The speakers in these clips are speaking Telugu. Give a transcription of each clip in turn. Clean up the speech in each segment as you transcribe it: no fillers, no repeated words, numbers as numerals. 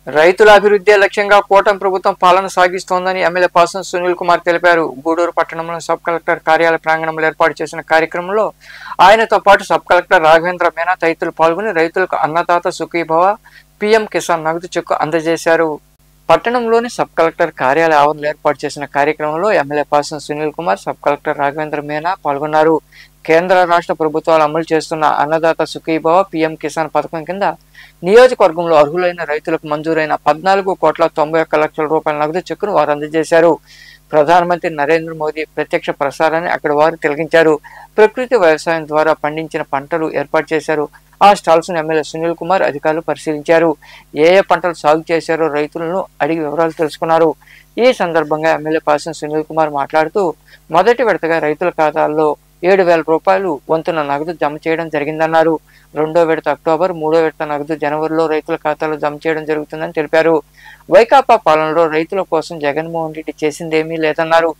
రైతుల అభివృద్ధి లక్ష్యంగా కూటమి ప్రభుత్వం పాలన సాగిస్తోందని ఎమ్మెల్యే పాసం సునీల్ కుమార్ తెలిపారు. గూడూరు పట్టణంలో సబ్ కలెక్టర్ కార్యాలయ ప్రాంగణంలో ఏర్పాటు చేసిన కార్యక్రమంలో ఆయనతో పాటు సబ్ కలెక్టర్ రాఘవేంద్ర మీనా తదితరులు పాల్గొని రైతులకు అన్నదాత సుఖీభవ పీఎం కిసాన్ నగదు చెక్కు అందజేశారు. పట్టణంలోని సబ్ కలెక్టర్ కార్యాలయ ఆవరణలో ఏర్పాటు చేసిన కార్యక్రమంలో MLA Pasam Sunil Kumar, sub collector Raghavendra Meena పాల్గొన్నారు. కేంద్ర రాష్ట్ర ప్రభుత్వాలు అమలు చేస్తున్న అన్నదాత సుఖీభవ పీఎం కిసాన్ పథకం కింద నియోజకవర్గంలో అర్హులైన రైతులకు మంజూరైన 14,91,00,00,000 రూపాయల నగదు చెక్కును వారు అందజేశారు. ప్రధానమంత్రి నరేంద్ర మోదీ ప్రత్యక్ష ప్రసారాన్ని అక్కడ వారు తిలకించారు. ప్రకృతి వ్యవసాయం ద్వారా పండించిన పంటలు ఏర్పాటు చేశారు. ఆ స్టాల్స్ ను ఎమ్మెల్యే సునీల్ కుమార్ అధికారులు పరిశీలించారు. ఏ పంటలు సాగు చేశారో రైతులను అడిగి వివరాలు తెలుసుకున్నారు. ఈ సందర్భంగా ఎమ్మెల్యే పాసం సునీల్ కుమార్ మాట్లాడుతూ మొదటి విడతగా రైతుల ఖాతాల్లో 7,000 రూపాయలు వంతున నగదు జమ చేయడం జరిగిందన్నారు. రెండో విడత అక్టోబర్, మూడో విడత నగదు జనవరిలో రైతుల ఖాతాలో జమ చేయడం జరుగుతుందని తెలిపారు. వైకాపా పాలనలో రైతుల కోసం జగన్మోహన్ రెడ్డి చేసిందేమీ లేదన్నారు.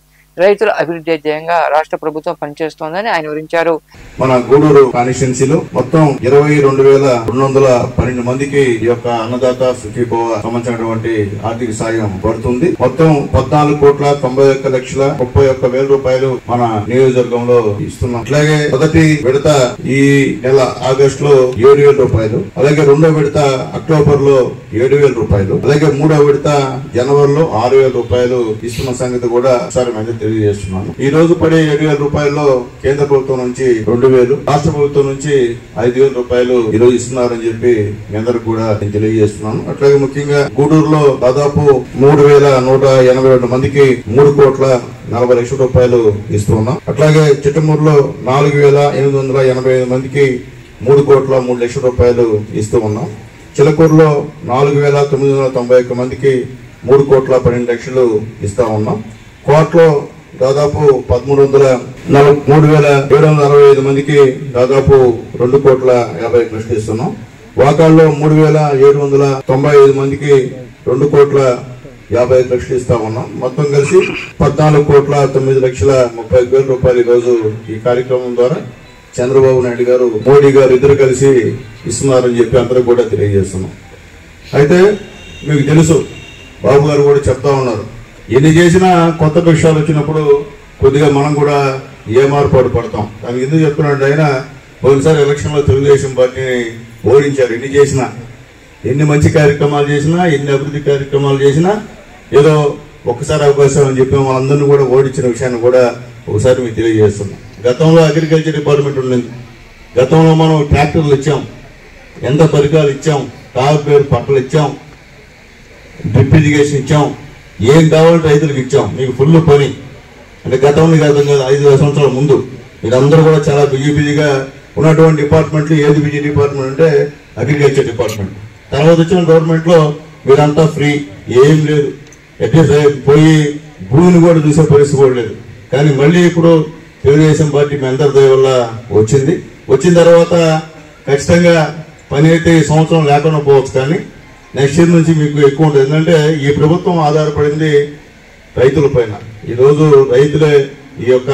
రైతుల అభివృద్ధి ధ్యేయంగా రాష్ట్ర ప్రభుత్వం పనిచేస్తోందని ఆయన వివరించారు. మన గూడూరు కాన్స్టిట్యున్సీలో మొత్తం 22,212 మందికి ఈ యొక్క అన్నదాత సుఖీభవ సంబంధించినటువంటి ఆర్థిక సాయం పడుతుంది. మొత్తం 14,91,31,000 రూపాయలు మన నియోజకవర్గంలో ఇస్తున్నాం. అట్లాగే మొదటి విడత ఈ నెల ఆగస్టు లో 7,000 రూపాయలు, అలాగే రెండో విడత అక్టోబర్ లో 7,000 రూపాయలు, అలాగే మూడో విడత జనవరిలో 6,000 రూపాయలు ఇస్తున్న సంగతి కూడా ఒకసారి తెలియజేస్తున్నాను. ఈ రోజు పడే 7,000 రూపాయల్లో కేంద్ర ప్రభుత్వం నుంచి 2,000, రాష్ట్ర ప్రభుత్వం నుంచి 5,000 రూపాయలు ఈ రోజు ఇస్తున్నారని చెప్పి మీ అందరికి కూడా నేను తెలియజేస్తున్నాను. అట్లాగే ముఖ్యంగా గూడూరులో దాదాపు 3,182 మందికి 3,40,00,000 రూపాయలు ఇస్తున్నాం. అట్లాగే చిట్టమూరులో 4,885 మందికి 3,03,00,000 రూపాయలు ఇస్తూ ఉన్నాం. చిలకూరులో 4,991 మందికి 3,12,00,000 ఇస్తా ఉన్నాం. కోట్లో దాదాపు 3,765 మందికి దాదాపు 2,50,00,000 ఇస్తున్నాం. వాకాల్లో 3,795 మందికి 2,50,00,000 ఇస్తా ఉన్నాం. మొత్తం కలిసి 14,09,30,000 రూపాయలు ఈ రోజు ఈ కార్యక్రమం ద్వారా చంద్రబాబు నాయుడు గారు, మోడీ గారు ఇద్దరు కలిసి ఇస్తున్నారని చెప్పి అందరూ కూడా తెలియజేస్తున్నాం. అయితే మీకు తెలుసు, బాబు గారు కూడా చెప్తా ఉన్నారు, ఎన్ని చేసినా కొత్త విషయాలు వచ్చినప్పుడు కొద్దిగా మనం కూడా ఏమార్పాటు పడతాం. దానికి ఎందుకు చెప్తున్నాడు ఆయన, పోయినసారి ఎలక్షన్ లో తెలుగుదేశం పార్టీని ఓడించారు. ఎన్ని చేసినా, ఎన్ని మంచి కార్యక్రమాలు చేసినా, ఎన్ని అభివృద్ధి కార్యక్రమాలు చేసినా ఏదో ఒక్కసారి అవకాశం అని చెప్పి వాళ్ళందరినీ కూడా ఓడించిన విషయాన్ని కూడా ఒకసారి మీకు తెలియజేస్తున్నాం. గతంలో అగ్రికల్చర్ డిపార్ట్మెంట్ ఉండింది. గతంలో మనం ట్రాక్టర్లు ఇచ్చాం, ఎంత పరికరాలు ఇచ్చాం, తాగుపేరు పట్టలు ఇచ్చాం, డ్రిప్ ఇరిగేషన్ ఇచ్చాం, ఏం కావాలంటే రైతులకు ఇచ్చాం. మీకు ఫుల్ పని అంటే గతంలో కాదు, 5 సంవత్సరాల ముందు మీరందరూ కూడా చాలా బిజీగా ఉన్నటువంటి డిపార్ట్మెంట్లు. ఏది బిజీ డిపార్ట్మెంట్ అంటే అగ్రికల్చర్ డిపార్ట్మెంట్. తర్వాత వచ్చిన గవర్నమెంట్ లో మీరంతా ఫ్రీ, ఏం లేదు, అట్లీస్ట్ పోయి భూమిని కూడా చూసే పరిస్థితి కూడా లేదు. కానీ మళ్ళీ ఇప్పుడు తెలుగుదేశం పార్టీ మీ అందరి దయ వల్ల వచ్చింది. వచ్చిన తర్వాత ఖచ్చితంగా పని అయితే ఈ సంవత్సరం లేకుండా పోవచ్చు, కానీ నెక్స్ట్ ఇయర్ నుంచి మీకు ఎక్కువ ఉంటుంది. ఎందుకంటే ఈ ప్రభుత్వం ఆధారపడింది రైతుల పైన. ఈరోజు రైతులే ఈ యొక్క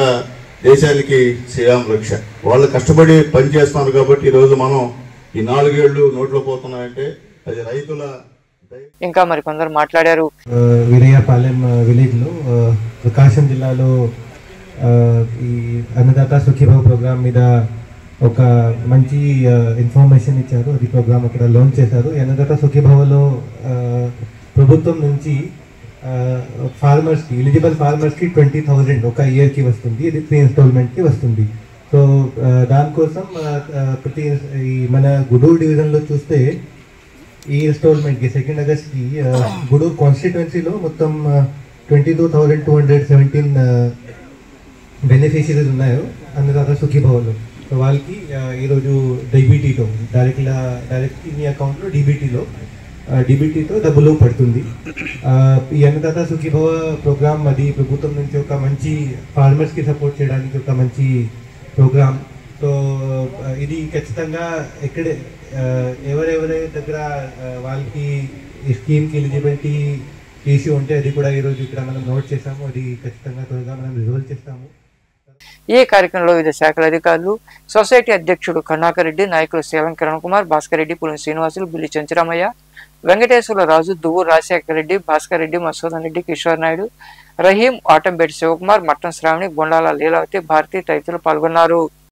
దేశానికి శ్రీరామ రక్ష. వాళ్ళు కష్టపడి పని చేస్తున్నారు కాబట్టి ఈరోజు మనం ఈ 4 ఏళ్లు నోట్లో పోతున్నాయంటే అది రైతుల. ఇంకా మరి కొందరు మాట్లాడారు. వీరయ్యపాలెం విలేజ్ లో ప్రకాశం జిల్లాలో ఈ అన్నదాత సుఖీభవ ప్రోగ్రామ్ మీద ఒక మంచి ఇన్ఫర్మేషన్ ఇచ్చారు. అది ప్రోగ్రామ్ అక్కడ లాంచ్ చేశారు. అన్నదాత సుఖీభవలో ప్రభుత్వం నుంచి ఫార్మర్స్కి, ఎలిజిబుల్ ఫార్మర్స్కి 20,000 ఒక ఇయర్కి వస్తుంది. ఇది 3 ఇన్స్టాల్మెంట్కి వస్తుంది. సో దానికోసం ప్రతి ఈ మన గూడూరు డివిజన్లో చూస్తే ఈ ఇన్స్టాల్మెంట్కి 2 ఆగస్ట్కి గూడూరు కాన్స్టిట్యుయెన్సీలో మొత్తం 22,217 బెనిఫిషరీస్ ఉన్నాయో అన్నదాత సుఖీభవలో. సో వాళ్ళకి ఈరోజు డీబీటీతో డైరెక్ట్ మీ అకౌంట్లో డీబీటీతో డబ్బులు పడుతుంది. ఈ అన్నదాత సుఖీభవ ప్రోగ్రామ్ అది ప్రభుత్వం నుంచి ఒక మంచి ఫార్మర్స్కి సపోర్ట్ చేయడానికి ఒక మంచి ప్రోగ్రామ్. సో ఇది ఖచ్చితంగా ఎక్కడే ఎవరెవరి దగ్గర వాళ్ళకి ఈ స్కీమ్కి ఎలిజిబిలిటీ ఇష్యూ ఉంటే అది కూడా ఈరోజు ఇక్కడ మనం నోట్ చేస్తాము. అది ఖచ్చితంగా త్వరగా మనం రిజాల్వ్ చేస్తాము. ఈ కార్యక్రమంలో వివిధ శాఖల అధికారులు, సొసైటీ అధ్యక్షుడు కరుణాకర్ రెడ్డి, నాయకులు శీలం కిరణ్ కుమార్, భాస్కర్ రెడ్డి, పులిని శ్రీనివాసులు, బిల్లి చెంచరామయ్య, వెంకటేశ్వర రాజు, దువ్వూరు రాజశేఖర రెడ్డి, భాస్కర్ రెడ్డి, మసూదన్ రెడ్డి, కిషోర్ నాయుడు, రహీం, ఆటంబేటి శివకుమార్, మట్టం శ్రావణి, గుండాల లీలావతి, భారతి తదితరులు పాల్గొన్నారు.